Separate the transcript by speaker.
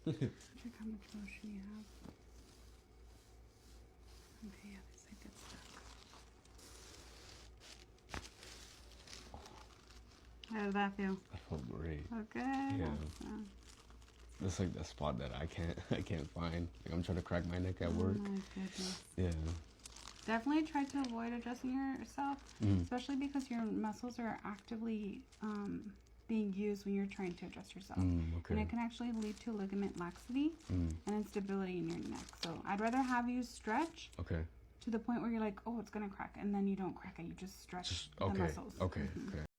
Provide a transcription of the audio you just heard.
Speaker 1: Check how much motion you have. Okay, yeah, this side gets stuck. How does that feel?
Speaker 2: That felt great.
Speaker 1: Okay.
Speaker 2: Yeah.
Speaker 1: Awesome.
Speaker 2: That's like the spot that I can't find. Like I'm trying to crack my neck at work.
Speaker 1: Oh my goodness.
Speaker 2: Yeah.
Speaker 1: Definitely try to avoid adjusting yourself, especially because your muscles are actively being used when you're trying to adjust yourself.
Speaker 2: Okay.
Speaker 1: And it can actually lead to ligament laxity and instability in your neck. So I'd rather have you stretch
Speaker 2: Okay.
Speaker 1: to the point where you're like, oh, it's going to crack. And then you don't crack it. You just stretch the muscles.
Speaker 2: Okay. Okay.